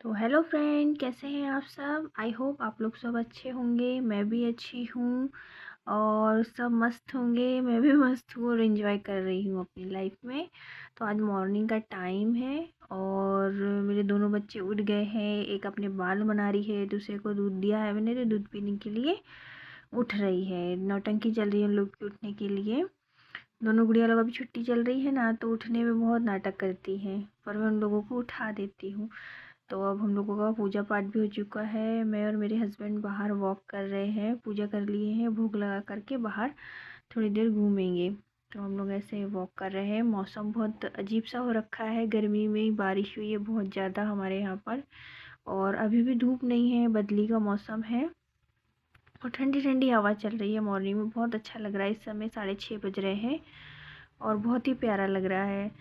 तो hello friend, कैसे हैं आप सब। आई होप आप लोग सब अच्छे होंगे। मैं भी अच्छी हूँ और सब मस्त होंगे। मैं भी मस्त हूँ और एंजॉय कर रही हूँ अपनी लाइफ में। तो आज मॉर्निंग का टाइम है और मेरे दोनों बच्चे उठ गए हैं। एक अपने बाल बना रही है, दूसरे को दूध दिया है मैंने तो दूध पीने के लिए उठ रही है। नौटंकी चल रही है उन लोग की उठने के लिए। दोनों गुड़िया लोग अभी छुट्टी चल रही है ना, तो उठने में बहुत नाटक करती हैं, पर मैं उन लोगों को उठा देती हूँ। तो अब हम लोगों का पूजा पाठ भी हो चुका है। मैं और मेरे हस्बैंड बाहर वॉक कर रहे हैं, पूजा कर लिए हैं, भोग लगा करके बाहर थोड़ी देर घूमेंगे। तो हम लोग ऐसे वॉक कर रहे हैं। मौसम बहुत अजीब सा हो रखा है, गर्मी में बारिश हुई है बहुत ज़्यादा हमारे यहाँ पर, और अभी भी धूप नहीं है, बदली का मौसम है और ठंडी ठंडी हवा चल रही है। मॉर्निंग में बहुत अच्छा लग रहा है। इस समय 6:30 बज रहे हैं और बहुत ही प्यारा लग रहा है।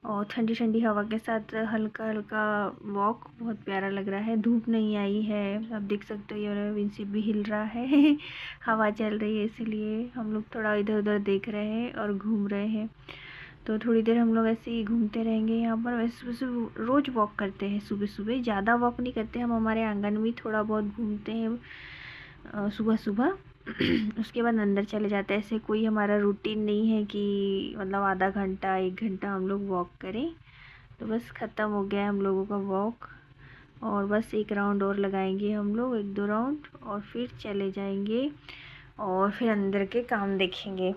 और ठंडी ठंडी हवा के साथ हल्का हल्का वॉक बहुत प्यारा लग रहा है। धूप नहीं आई है, आप देख सकते हो ये विंडशीट भी हिल रहा है हवा चल रही है, इसीलिए हम लोग थोड़ा इधर उधर देख रहे हैं और घूम रहे हैं। तो थोड़ी देर हम लोग ऐसे ही घूमते रहेंगे यहाँ पर। वैसे सुबह सुबह रोज़ वॉक करते हैं, सुबह सुबह ज़्यादा वॉक नहीं करते हम, हमारे आंगन में थोड़ा बहुत घूमते हैं सुबह सुबह उसके बाद अंदर चले जाते हैं। ऐसे कोई हमारा रूटीन नहीं है कि मतलब आधा घंटा 1 घंटा हम लोग वॉक करें। तो बस ख़त्म हो गया है हम लोगों का वॉक, और बस एक राउंड और लगाएंगे हम लोग, 1-2 राउंड, और फिर चले जाएंगे और फिर अंदर के काम देखेंगे।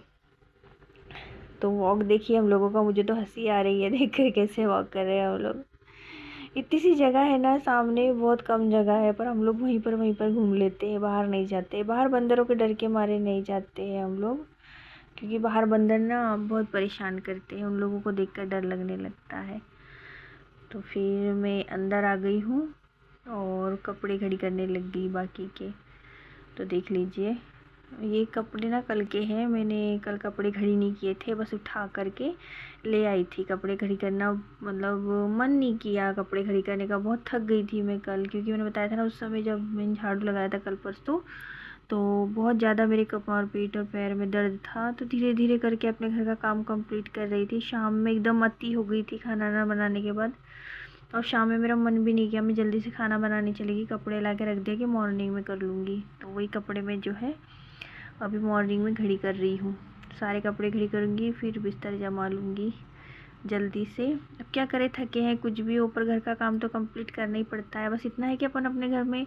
तो वॉक देखिए हम लोगों का, मुझे तो हंसी आ रही है देख कर कैसे वॉक कर रहे हैं हम लोग। इतनी सी जगह है ना, सामने बहुत कम जगह है, पर हम लोग वहीं पर घूम लेते हैं, बाहर नहीं जाते। बाहर बंदरों के डर के मारे नहीं जाते हैं हम लोग, क्योंकि बाहर बंदर ना बहुत परेशान करते हैं, उन लोगों को देखकर डर लगने लगता है। तो फिर मैं अंदर आ गई हूँ और कपड़े घड़ी करने लग गई बाकी के। तो देख लीजिए, ये कपड़े ना कल के हैं, मैंने कल कपड़े घड़ी नहीं किए थे, बस उठा करके ले आई थी। कपड़े घड़ी करना मतलब मन नहीं किया कपड़े घड़ी करने का, बहुत थक गई थी मैं कल, क्योंकि मैंने बताया था ना उस समय जब मैंने झाड़ू लगाया था कल परसों, तो बहुत ज़्यादा मेरे कमर पीठ और पैर में दर्द था। तो धीरे धीरे करके अपने घर का काम कंप्लीट कर रही थी। शाम में एकदम अति हो गई थी खाना ना बनाने के बाद, और शाम में मेरा मन भी नहीं किया, मैं जल्दी से खाना बनाने चली गई, कपड़े ला के रख दिया कि मॉर्निंग में कर लूँगी। तो वही कपड़े में जो है अभी मॉर्निंग में घड़ी कर रही हूँ। सारे कपड़े घड़ी करूँगी, फिर बिस्तर जमा लूँगी जल्दी से। अब क्या करें, थके हैं, कुछ भी ऊपर घर का काम तो कंप्लीट करना ही पड़ता है। बस इतना है कि अपन अपने घर में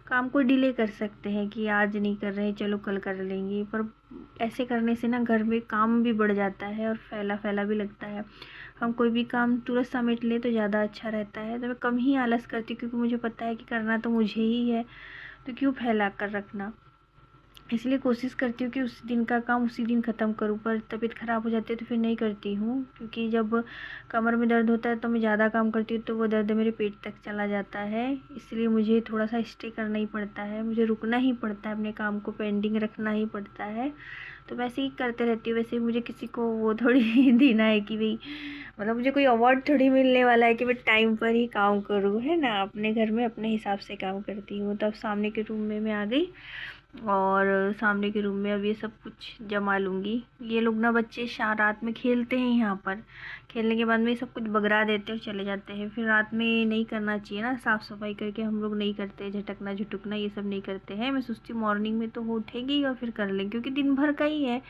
काम को डिले कर सकते हैं कि आज नहीं कर रहे, चलो कल कर लेंगे, पर ऐसे करने से ना घर में काम भी बढ़ जाता है और फैला फैला भी लगता है। हम कोई भी काम तुरंत समेट ले तो ज़्यादा अच्छा रहता है। तो मैं कम ही आलस करती हूँ, क्योंकि मुझे पता है कि करना तो मुझे ही है, तो क्यों फैला कर रखना। इसलिए कोशिश करती हूँ कि उस दिन का काम उसी दिन ख़त्म करूँ, पर तबीयत ख़राब हो जाती है तो फिर नहीं करती हूँ, क्योंकि जब कमर में दर्द होता है तो मैं ज़्यादा काम करती हूँ तो वो दर्द मेरे पेट तक चला जाता है। इसलिए मुझे थोड़ा सा स्टे करना ही पड़ता है, मुझे रुकना ही पड़ता है, अपने काम को पेंडिंग रखना ही पड़ता है। तो वैसे ही करते रहती हूँ। वैसे मुझे किसी को वो थोड़ी देना है कि भाई, मतलब मुझे कोई अवार्ड थोड़ी मिलने वाला है कि मैं टाइम पर ही काम करूँ, है ना। अपने घर में अपने हिसाब से काम करती हूँ। तब सामने के रूम में मैं आ गई और सामने के रूम में अब ये सब कुछ जमा लूँगी। ये लोग ना बच्चे रात में खेलते हैं यहाँ पर, खेलने के बाद में सब कुछ बगरा देते हैं और चले जाते हैं। फिर रात में नहीं करना चाहिए ना, साफ़ सफाई करके हम लोग नहीं करते, झटकना झुटकना ये सब नहीं करते हैं। मैं सोचती हूँ मॉर्निंग में तो वो उठेगी और फिर कर लेंगे, क्योंकि दिन भर का ही है।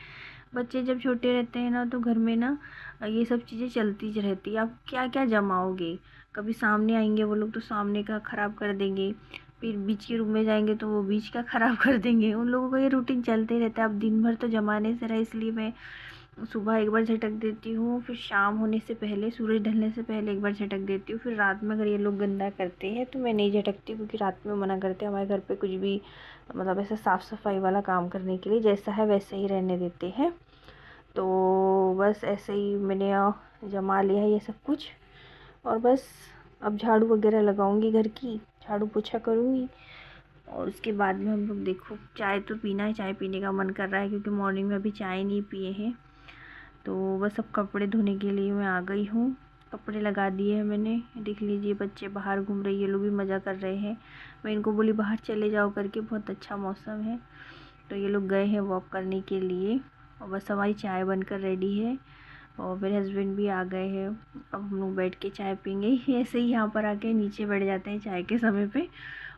बच्चे जब छोटे रहते हैं ना, तो घर में ना ये सब चीज़ें चलती रहती है। आप क्या क्या जमाओगे, कभी सामने आएंगे वो लोग तो सामने का ख़राब कर देंगे, फिर बीच के रूम में जाएंगे तो वो बीच का ख़राब कर देंगे। उन लोगों का ये रूटीन चलते ही रहता है। अब दिन भर तो जमाने से रहा, इसलिए मैं सुबह एक बार झटक देती हूँ, फिर शाम होने से पहले, सूरज ढलने से पहले एक बार झटक देती हूँ। फिर रात में अगर ये लोग गंदा करते हैं तो मैं नहीं झटकती, क्योंकि रात में मना करते हैं हमारे घर पे कुछ भी, मतलब ऐसा साफ़ सफाई वाला काम करने के लिए, जैसा है वैसे ही रहने देते हैं। तो बस ऐसे ही मैंने जमा लिया है ये सब कुछ, और बस अब झाड़ू वगैरह लगाऊंगी, घर की झाड़ू पोछा करूँगी, और उसके बाद में हम लोग देखो, चाय तो पीना है, चाय पीने का मन कर रहा है, क्योंकि मॉर्निंग में अभी चाय नहीं पिए हैं। तो बस अब कपड़े धोने के लिए मैं आ गई हूँ, कपड़े लगा दिए हैं मैंने। देख लीजिए बच्चे बाहर घूम रहे हैं, ये लोग भी मज़ा कर रहे हैं। मैं इनको बोली बाहर चले जाओ करके, बहुत अच्छा मौसम है। तो ये लोग गए हैं वॉक करने के लिए, और बस हमारी चाय बनकर रेडी है। और मेरे हस्बैंड भी आ गए हैं। अब हम लोग बैठ के चाय पीएंगे। ऐसे ही यहाँ पर आके नीचे बैठ जाते हैं चाय के समय पे,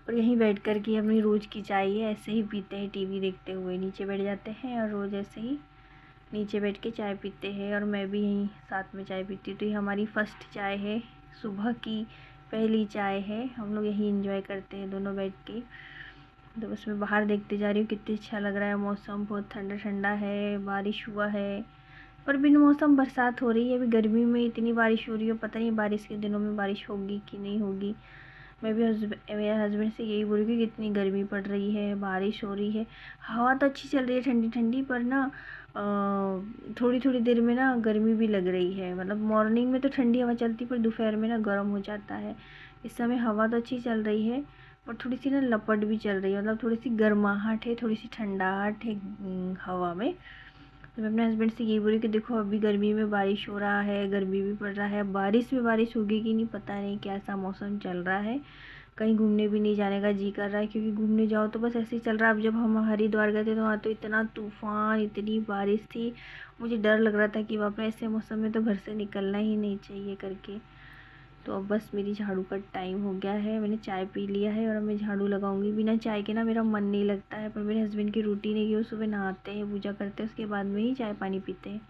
और यहीं बैठ कर के अपनी रोज़ की चाय है ऐसे ही पीते हैं, टीवी देखते हुए नीचे बैठ जाते हैं और रोज़ ऐसे ही नीचे बैठ के चाय पीते हैं। और मैं भी यहीं साथ में चाय पीती हूँ। तो ये हमारी फ़र्स्ट चाय है, सुबह की पहली चाय है। हम लोग यही एंजॉय करते हैं दोनों बैठ के। तो बस मैं बाहर देखते जा रही हूँ, कितनी अच्छा लग रहा है मौसम, बहुत ठंडा ठंडा है, बारिश हुआ है। पर बिन मौसम बरसात हो रही है। अभी गर्मी में इतनी बारिश हो रही है, पता नहीं बारिश के दिनों में बारिश होगी कि नहीं होगी। मैं भी मेरे हस्बैंड से यही बोल रही हूँ कि कितनी गर्मी पड़ रही है, बारिश हो रही है, हवा तो अच्छी चल रही है ठंडी ठंडी, पर ना थोड़ी थोड़ी देर में ना गर्मी भी लग रही है। मतलब मॉर्निंग में तो ठंडी हवा चलती, पर दोपहर में ना गर्म हो जाता है। इस समय हवा तो अच्छी चल रही है, पर थोड़ी सी ना लपट भी चल रही है। मतलब थोड़ी सी गर्माहट है, थोड़ी सी ठंडाहट है हवा में। तो मैं अपने हस्बैंड से यही बोली कि देखो अभी गर्मी में बारिश हो रहा है, गर्मी भी पड़ रहा है, बारिश में बारिश होगी कि नहीं पता नहीं, कैसा मौसम चल रहा है। कहीं घूमने भी नहीं जाने का जी कर रहा है, क्योंकि घूमने जाओ तो बस ऐसे ही चल रहा है। अब जब हम हरिद्वार गए थे तो वहाँ तो इतना तूफ़ान, इतनी बारिश थी, मुझे डर लग रहा था कि बाप रे ऐसे मौसम में तो घर से निकलना ही नहीं चाहिए करके। तो अब बस मेरी झाड़ू का टाइम हो गया है, मैंने चाय पी लिया है और अब मैं झाड़ू लगाऊंगी। बिना चाय के ना मेरा मन नहीं लगता है, पर मेरे हस्बैंड की रूटीन है कि वो सुबह नहाते हैं, पूजा करते हैं, उसके बाद में ही चाय पानी पीते हैं।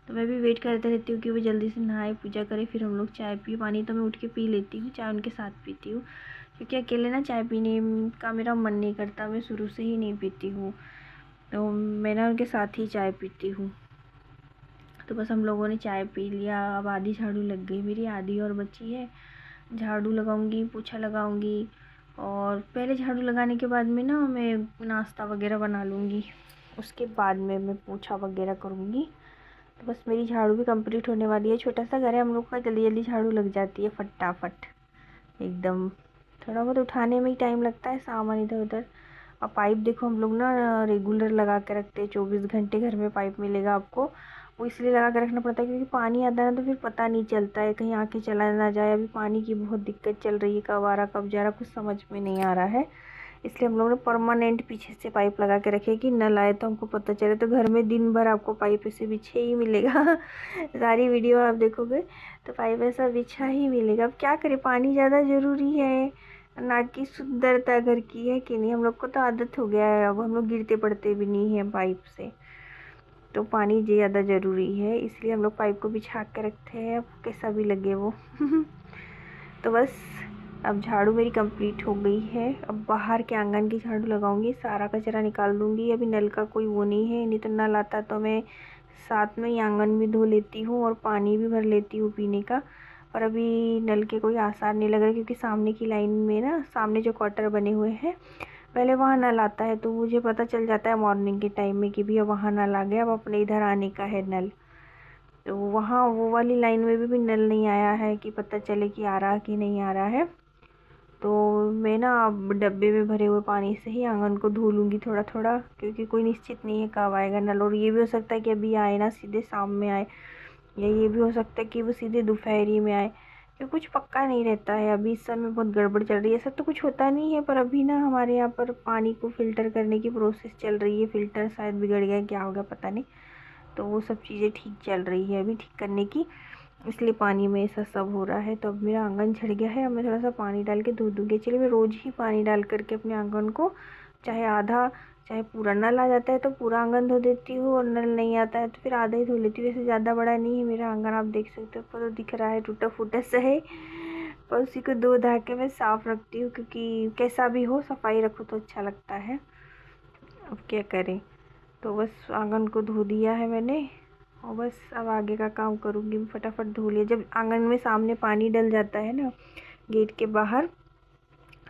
तो मैं भी वेट करते रहती हूँ कि वो जल्दी से नहाए, पूजा करे, फिर हम लोग चाय पिए। पानी तो मैं उठ के पी लेती हूँ, चाय उनके साथ पीती हूँ, क्योंकि अकेले ना चाय पीने का मेरा मन नहीं करता, मैं शुरू से ही नहीं पीती हूँ। तो मैं ना उनके साथ ही चाय पीती हूँ। तो बस हम लोगों ने चाय पी लिया। अब आधी झाड़ू लग गई मेरी, आधी और बची है। झाड़ू लगाऊंगी, पोछा लगाऊंगी, और पहले झाड़ू लगाने के बाद में ना मैं नाश्ता वगैरह बना लूँगी, उसके बाद में मैं पोछा वगैरह करूँगी। तो बस मेरी झाड़ू भी कंप्लीट होने वाली है। छोटा सा घर है हम लोग का, जल्दी जल्दी झाड़ू लग जाती है फटाफट एकदम। थोड़ा बहुत उठाने में ही टाइम लगता है सामान इधर उधर। अब पाइप देखो हम लोग ना रेगुलर लगा के रखते हैं, 24 घंटे घर में पाइप मिलेगा आपको। वो इसलिए लगा के रखना पड़ता है क्योंकि पानी आता है ना, तो फिर पता नहीं चलता है, कहीं आके चला ना जाए। अभी पानी की बहुत दिक्कत चल रही है, कब आ रहा कब जा रहा कुछ समझ में नहीं आ रहा है। इसलिए हम लोग ने परमानेंट पीछे से पाइप लगा के रखे कि नल आए तो हमको पता चले। तो घर में दिन भर आपको पाइप ऐसे बिछे ही मिलेगा सारी वीडियो आप देखोगे तो पाइप ऐसा बिछा ही मिलेगा। अब क्या करें, पानी ज़्यादा ज़रूरी है ना कि सुंदरता घर की, है कि नहीं। हम लोग को तो आदत हो गया है, अब हम लोग गिरते पड़ते भी नहीं हैं पाइप से। तो पानी ज़्यादा ज़रूरी है, इसलिए हम लोग पाइप को बिछा के रखते हैं, अब कैसा भी लगे वो तो बस अब झाड़ू मेरी कंप्लीट हो गई है। अब बाहर के आंगन की झाड़ू लगाऊंगी, सारा कचरा निकाल दूंगी। अभी नल का कोई वो नहीं है, नहीं तो नल आता तो मैं साथ में ही आंगन भी धो लेती हूँ और पानी भी भर लेती हूँ पीने का। पर अभी नल के कोई आसार नहीं लग रहे, क्योंकि सामने की लाइन में ना, सामने जो क्वार्टर बने हुए हैं पहले वहाँ नल आता है, तो मुझे पता चल जाता है मॉर्निंग के टाइम में कि भैया वहाँ नल आ गया, अब अपने इधर आने का है नल। तो वहाँ वो वाली लाइन में भी नल नहीं आया है कि पता चले कि आ रहा कि नहीं आ रहा है। तो मैं ना अब डब्बे में भरे हुए पानी से ही आंगन को धो लूँगी थोड़ा थोड़ा, क्योंकि कोई निश्चित नहीं है कब आएगा नल। और ये भी हो सकता है कि अभी आए ना, सीधे शाम में आए, या ये भी हो सकता है कि वो सीधे दोपहरी में आए, क्योंकि कुछ पक्का नहीं रहता है। अभी इस समय बहुत गड़बड़ चल रही है, ऐसा तो कुछ होता नहीं है, पर अभी ना हमारे यहाँ पर पानी को फ़िल्टर करने की प्रोसेस चल रही है। फ़िल्टर शायद बिगड़ गया, क्या हो गया पता नहीं। तो वो सब चीज़ें ठीक चल रही है अभी ठीक करने की, इसलिए पानी में ऐसा सब हो रहा है। तो अब मेरा आंगन झड़ गया है, अब मैं थोड़ा सा पानी डाल के धो दूँगी। चलिए मैं रोज़ ही पानी डाल करके अपने आंगन को, चाहे आधा चाहे पूरा, नल आ जाता है तो पूरा आंगन धो देती हूँ, और नल नहीं आता है तो फिर आधा ही धो लेती हूँ। वैसे ज़्यादा बड़ा नहीं है मेरा आंगन, आप देख सकते हो, पर तो दिख रहा है टूटा फूटा सा है, पर उसी को धो धा के मैं साफ़ रखती हूँ, क्योंकि कैसा भी हो सफाई रखो तो अच्छा लगता है। अब क्या करें। तो बस आंगन को धो दिया है मैंने, और बस अब आगे का काम करूँगी। फटाफट धो लिया, जब आंगन में सामने पानी डल जाता है ना गेट के बाहर,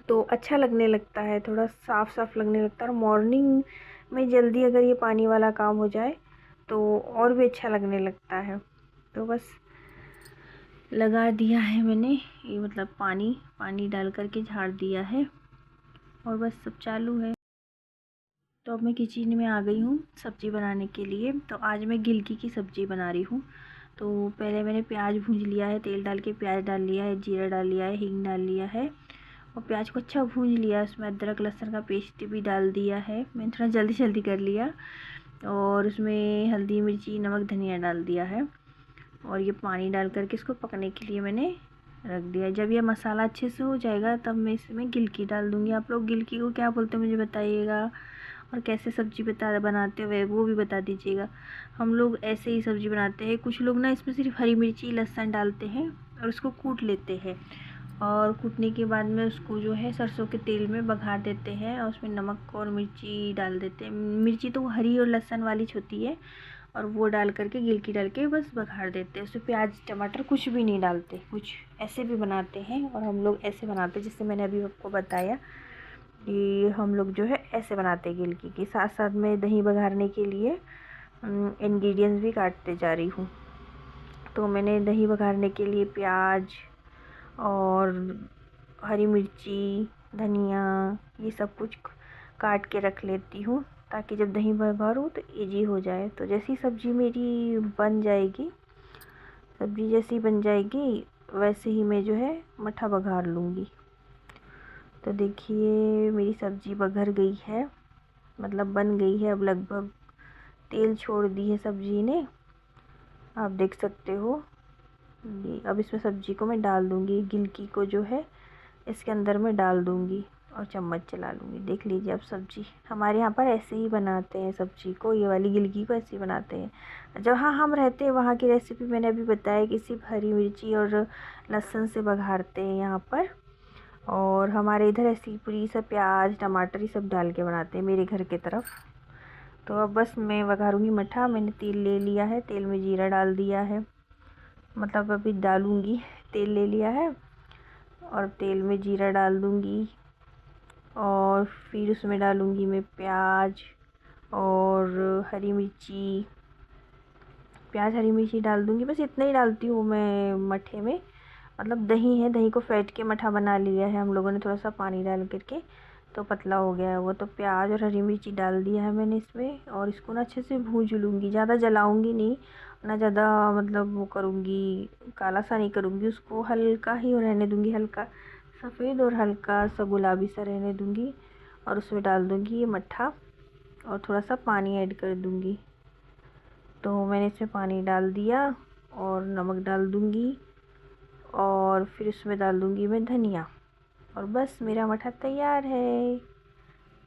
तो अच्छा लगने लगता है, थोड़ा साफ़ साफ़ लगने लगता है। और मॉर्निंग में जल्दी अगर ये पानी वाला काम हो जाए तो और भी अच्छा लगने लगता है। तो बस लगा दिया है मैंने ये, मतलब पानी डाल करके झाड़ दिया है, और बस सब चालू है। तो अब मैं किचन में आ गई हूँ सब्ज़ी बनाने के लिए। तो आज मैं गिलकी की सब्ज़ी बना रही हूँ। तो पहले मैंने प्याज भूंज लिया है, तेल डाल के प्याज डाल लिया है, जीरा डाल लिया है, हींग डाल लिया है, और प्याज को अच्छा भूंज लिया। उसमें अदरक लहसुन का पेस्ट भी डाल दिया है, मैंने थोड़ा जल्दी जल्दी कर लिया। और उसमें हल्दी मिर्ची नमक धनिया डाल दिया है। और ये पानी डाल करके इसको पकने के लिए मैंने रख दिया। जब ये मसाला अच्छे से हो जाएगा तब मैं इसमें गिलकी डाल दूँगी। आप लोग गिलकी को क्या बोलते हैं मुझे बताइएगा, और कैसे सब्ज़ी बनाते हुए वो भी बता दीजिएगा। हम लोग ऐसे ही सब्ज़ी बनाते हैं। कुछ लोग ना इसमें सिर्फ हरी मिर्ची लहसुन डालते हैं और उसको कूट लेते हैं, और कूटने के बाद में उसको जो है सरसों के तेल में बघार देते हैं और उसमें नमक और मिर्ची डाल देते हैं। मिर्ची तो हरी और लहसुन वाली होती है, और वो डाल करके गिलकी डाल के बस बघार देते हैं। उसमें प्याज टमाटर कुछ भी नहीं डालते। कुछ ऐसे भी बनाते हैं और हम लोग ऐसे बनाते हैं, जिससे मैंने अभी आपको बताया कि हम लोग जो है ऐसे बनाते हैं गिलकी के साथ साथ में दही बघारने के लिए इंग्रेडिएंट्स भी काटते जा रही हूँ। तो मैंने दही बघारने के लिए प्याज और हरी मिर्ची धनिया ये सब कुछ काट के रख लेती हूँ, ताकि जब दही बघारूँ तो इजी हो जाए। तो जैसी सब्ज़ी मेरी बन जाएगी, सब्ज़ी जैसी बन जाएगी वैसे ही मैं जो है मठा बघार लूँगी। तो देखिए मेरी सब्ज़ी बघर गई है, मतलब बन गई है। अब लगभग तेल छोड़ दी है सब्ज़ी ने, आप देख सकते हो। ये अब इसमें सब्ज़ी को मैं डाल दूँगी, गिलकी को जो है इसके अंदर मैं डाल दूँगी और चम्मच चला लूँगी। देख लीजिए अब सब्ज़ी हमारे यहाँ पर ऐसे ही बनाते हैं सब्ज़ी को, ये वाली गिलकी को ऐसे ही बनाते हैं। जब हम रहते हैं वहाँ की रेसिपी मैंने अभी बताया कि सिर्फ हरी मिर्ची और लहसुन से बघारते हैं यहाँ पर, और हमारे इधर ऐसी पूरी सब प्याज टमाटर ये सब डाल के बनाते हैं मेरे घर की तरफ। तो अब बस मैं बघारूँगी मठा। मैंने तेल ले लिया है, तेल में जीरा डाल दिया है, मतलब अभी डालूँगी। तेल ले लिया है और तेल में जीरा डाल दूँगी, और फिर उसमें डालूँगी मैं प्याज और हरी मिर्ची। प्याज हरी मिर्ची डाल दूँगी, बस इतना ही डालती हूँ मैं मठे में। मतलब दही है, दही को फेंट के मठा बना लिया है हम लोगों ने, थोड़ा सा पानी डाल करके, तो पतला हो गया है वो। तो प्याज और हरी मिर्ची डाल दिया है मैंने इसमें, और इसको ना अच्छे से भूंज लूँगी। ज़्यादा जलाऊँगी नहीं, ना ज़्यादा मतलब वो करूँगी, काला सा नहीं करूँगी उसको, हल्का ही रहने दूँगी, हल्का सफ़ेद और हल्का सा गुलाबी सा रहने दूँगी। और उसमें डाल दूँगी ये मठा और थोड़ा सा पानी ऐड कर दूँगी। तो मैंने इसमें पानी डाल दिया और नमक डाल दूँगी, और फिर उसमें डाल दूँगी मैं धनिया, और बस मेरा मठा तैयार है।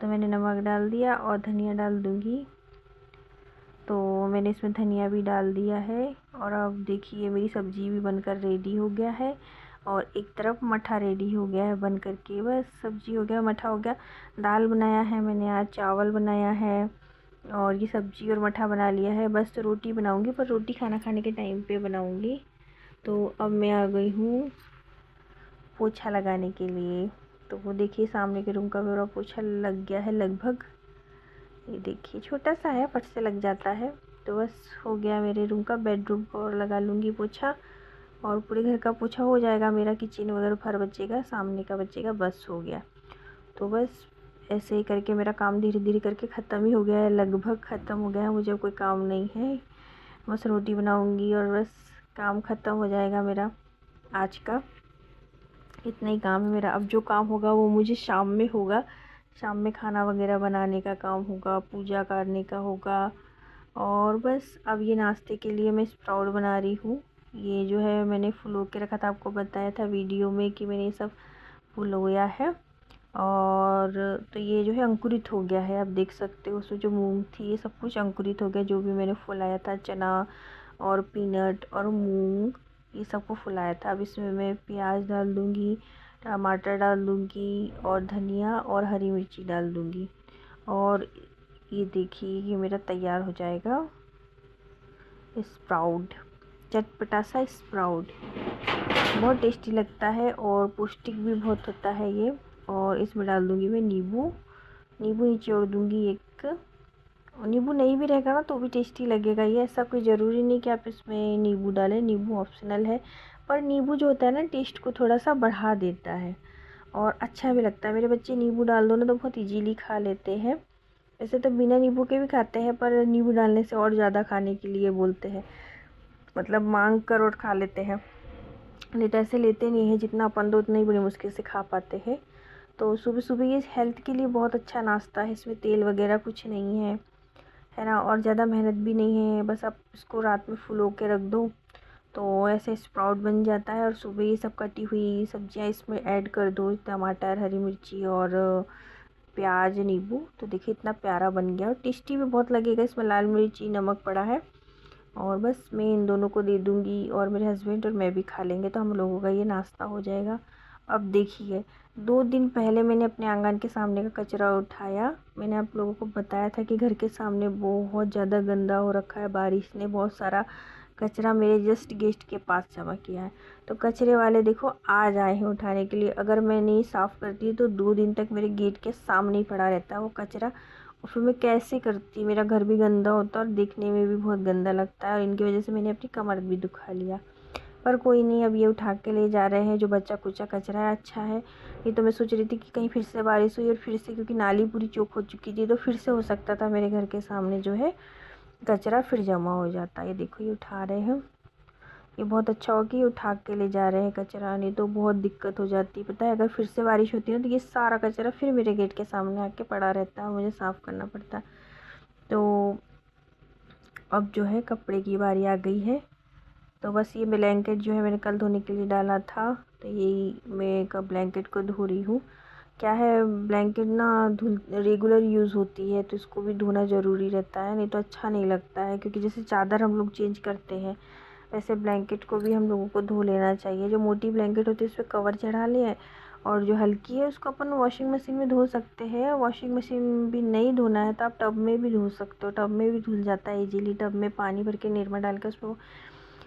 तो मैंने नमक डाल दिया और धनिया डाल दूँगी। तो मैंने इसमें धनिया भी डाल दिया है, और अब देखिए मेरी सब्ज़ी भी बनकर रेडी हो गया है, और एक तरफ मठा रेडी हो गया है बन कर के। बस सब्ज़ी हो गया, मठा हो गया। दाल बनाया है मैंने आज, चावल बनाया है, और ये सब्ज़ी और मठा बना लिया है। बस तो रोटी बनाऊँगी, पर रोटी खाना खाने के टाइम पे बनाऊँगी। तो अब मैं आ गई हूँ पोछा लगाने के लिए। तो वो देखिए सामने के रूम का मेरा पोछा लग गया है लगभग। ये देखिए छोटा सा है, फट से लग जाता है। तो बस हो गया मेरे रूम का, बेडरूम को लगा लूँगी पोछा, और पूरे घर का पोछा हो जाएगा मेरा। किचन वगैरह भर बचेगा, सामने का बचेगा, बस हो गया। तो बस ऐसे ही करके मेरा काम धीरे धीरे करके ख़त्म ही हो गया है, लगभग ख़त्म हो गया है। मुझे कोई काम नहीं है, बस रोटी बनाऊँगी और बस काम ख़त्म हो जाएगा मेरा आज का। इतना ही काम है मेरा। अब जो काम होगा वो मुझे शाम में होगा। शाम में खाना वगैरह बनाने का काम होगा, पूजा करने का होगा। और बस अब ये नाश्ते के लिए मैं स्प्राउट बना रही हूँ। ये जो है मैंने फुलो के रखा था, आपको बताया था वीडियो में कि मैंने ये सब फुलोया है। और तो ये जो है अंकुरित हो गया है, आप देख सकते हो। उसमें जो मूंग थी ये सब कुछ अंकुरित हो गया, जो भी मैंने फुलाया था, चना और पीनट और मूंग ये सबको फुलाया था। अब इसमें मैं प्याज डाल दूँगी, टमाटर डाल दूँगी, और धनिया और हरी मिर्ची डाल दूँगी। और ये देखिए ये मेरा तैयार हो जाएगा स्प्राउट, चटपटा सा स्प्राउट। बहुत टेस्टी लगता है और पौष्टिक भी बहुत होता है ये। और इसमें डाल दूँगी मैं नींबू, नींबू निचोड़ दूँगी एक। नींबू नहीं भी रहेगा ना तो भी टेस्टी लगेगा ये। ऐसा कोई ज़रूरी नहीं कि आप इसमें नींबू डालें, नींबू ऑप्शनल है। पर नींबू जो होता है ना टेस्ट को थोड़ा सा बढ़ा देता है और अच्छा भी लगता है। मेरे बच्चे नींबू डाल दो ना तो बहुत इजीली खा लेते हैं। वैसे तो बिना नींबू के भी खाते हैं, पर नींबू डालने से और ज़्यादा खाने के लिए बोलते हैं, मतलब मांग कर और खा लेते हैं। नहीं तो ऐसे लेते नहीं है, जितना अपन दो उतना ही बड़ी मुश्किल से खा पाते हैं। तो सुबह सुबह ये हेल्थ के लिए बहुत अच्छा नाश्ता है। इसमें तेल वगैरह कुछ नहीं है ना, और ज़्यादा मेहनत भी नहीं है। बस आप इसको रात में फुलो के रख दो तो ऐसे स्प्राउट बन जाता है। और सुबह ये सब कटी हुई सब्जियां इसमें ऐड कर दो, टमाटर, हरी मिर्ची और प्याज, नींबू। तो देखिए इतना प्यारा बन गया और टेस्टी भी बहुत लगेगा। इसमें लाल मिर्ची, नमक पड़ा है। और बस मैं इन दोनों को दे दूँगी और मेरे हस्बैंड और मैं भी खा लेंगे, तो हम लोगों का ये नाश्ता हो जाएगा। अब देखिए 2 दिन पहले मैंने अपने आंगन के सामने का कचरा उठाया। मैंने आप लोगों को बताया था कि घर के सामने बहुत ज़्यादा गंदा हो रखा है, बारिश ने बहुत सारा कचरा मेरे जस्ट गेट के पास जमा किया है। तो कचरे वाले देखो आज आए हैं उठाने के लिए। अगर मैं नहीं साफ़ करती तो 2 दिन तक मेरे गेट के सामने ही पड़ा रहता है वो कचरा। और फिर मैं कैसे करती, मेरा घर भी गंदा होता और देखने में भी बहुत गंदा लगता है। और इनकी वजह से मैंने अपनी कमर भी दुखा लिया। पर कोई नहीं, अब ये उठा के ले जा रहे हैं जो बचा कुचा कचरा है। अच्छा है, ये तो मैं सोच रही थी कि कहीं फिर से बारिश हुई और फिर से, क्योंकि नाली पूरी चौक हो चुकी थी, तो फिर से हो सकता था मेरे घर के सामने जो है कचरा फिर जमा हो जाता। ये देखो ये उठा रहे हैं। ये बहुत अच्छा हो कि ये उठा के ले जा रहे हैं कचरा, नहीं तो बहुत दिक्कत हो जाती। पता है अगर फिर से बारिश होती है ना तो ये सारा कचरा फिर मेरे गेट के सामने आके पड़ा रहता है, मुझे साफ़ करना पड़ता है। तो अब जो है कपड़े की बारी आ गई है। तो बस ये ब्लैंकेट जो है मैंने कल धोने के लिए डाला था, तो यही मैं कब ब्लैंकेट को धो रही हूँ। क्या है, ब्लैंकेट ना धुल रेगुलर यूज़ होती है तो इसको भी धोना ज़रूरी रहता है, नहीं तो अच्छा नहीं लगता है। क्योंकि जैसे चादर हम लोग चेंज करते हैं वैसे ब्लैंकेट को भी हम लोगों को धो लेना चाहिए। जो मोटी ब्लैंकेट होती है उस पर कवर चढ़ा लें, और जो हल्की है उसको अपन वॉशिंग मशीन में धो सकते हैं। वॉशिंग मशीन भी नहीं धोना है तो आप टब में भी धो सकते हो, टब में भी धुल जाता है इजीली। टब में पानी भर के निरमा डाल के उसको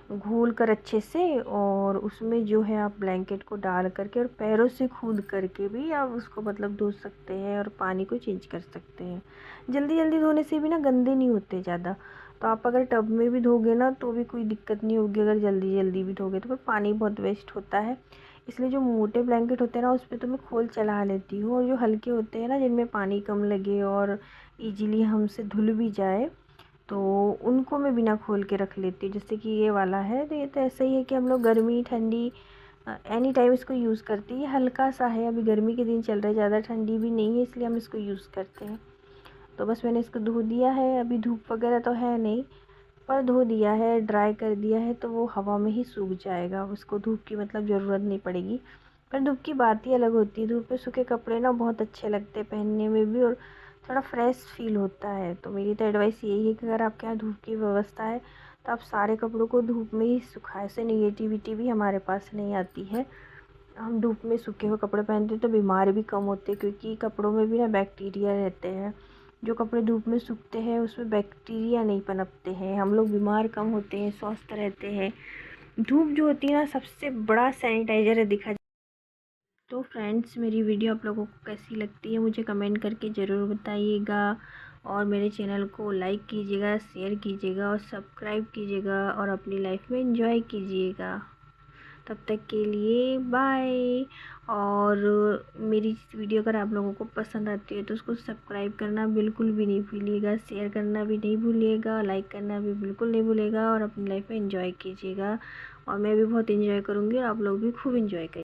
घोल कर अच्छे से, और उसमें जो है आप ब्लैंकेट को डाल करके और पैरों से खूद करके भी आप उसको मतलब धो सकते हैं और पानी को चेंज कर सकते हैं। जल्दी जल्दी धोने से भी ना गंदे नहीं होते ज़्यादा। तो आप अगर टब में भी धोगे ना तो भी कोई दिक्कत नहीं होगी, अगर जल्दी जल्दी भी धोगे तो। पर पानी बहुत वेस्ट होता है, इसलिए जो मोटे ब्लैंकेट होते हैं ना उस पर तो मैं खोल चला लेती हूँ। और जो हल्के होते हैं ना जिनमें पानी कम लगे और ईजीली हमसे धुल भी जाए, तो उनको मैं बिना खोल के रख लेती हूँ। जैसे कि ये वाला है, तो ये तो ऐसा ही है कि हम लोग गर्मी ठंडी एनी टाइम इसको यूज़ करते हैं। ये हल्का सा है, अभी गर्मी के दिन चल रहे, ज़्यादा ठंडी भी नहीं है, इसलिए हम इसको यूज़ करते हैं। तो बस मैंने इसको धो दिया है। अभी धूप वगैरह तो है नहीं, पर धो दिया है, ड्राई कर दिया है, तो वो हवा में ही सूख जाएगा। उसको धूप की मतलब ज़रूरत नहीं पड़ेगी। पर धूप की बात ही अलग होती है। धूप में सूखे कपड़े ना बहुत अच्छे लगते हैं पहनने में भी, और थोड़ा फ्रेश फील होता है। तो मेरी तो एडवाइस यही है कि अगर आपके यहाँ धूप की व्यवस्था है तो आप सारे कपड़ों को धूप में ही सुखाएं। इससे निगेटिविटी भी हमारे पास नहीं आती है। हम धूप में सूखे हुए कपड़े पहनते हैं तो बीमार भी कम होते हैं, क्योंकि कपड़ों में भी ना बैक्टीरिया रहते हैं। जो कपड़े धूप में सूखते हैं उसमें बैक्टीरिया नहीं पनपते हैं, हम लोग बीमार कम होते हैं, स्वस्थ रहते हैं। धूप जो होती है ना सबसे बड़ा सैनिटाइज़र है देखा। तो फ्रेंड्स मेरी वीडियो आप लोगों को कैसी लगती है मुझे कमेंट करके ज़रूर बताइएगा। और मेरे चैनल को लाइक कीजिएगा, शेयर कीजिएगा और सब्सक्राइब कीजिएगा, और अपनी लाइफ में एंजॉय कीजिएगा। तब तक के लिए बाय। और मेरी वीडियो अगर आप लोगों को पसंद आती है तो उसको सब्सक्राइब करना बिल्कुल भी नहीं भूलिएगा, शेयर करना भी नहीं भूलिएगा, लाइक करना भी बिल्कुल नहीं भूलिएगा, और अपनी लाइफ में एंजॉय कीजिएगा। और मैं भी बहुत एंजॉय करूँगी और आप लोग भी खूब एंजॉय करिए।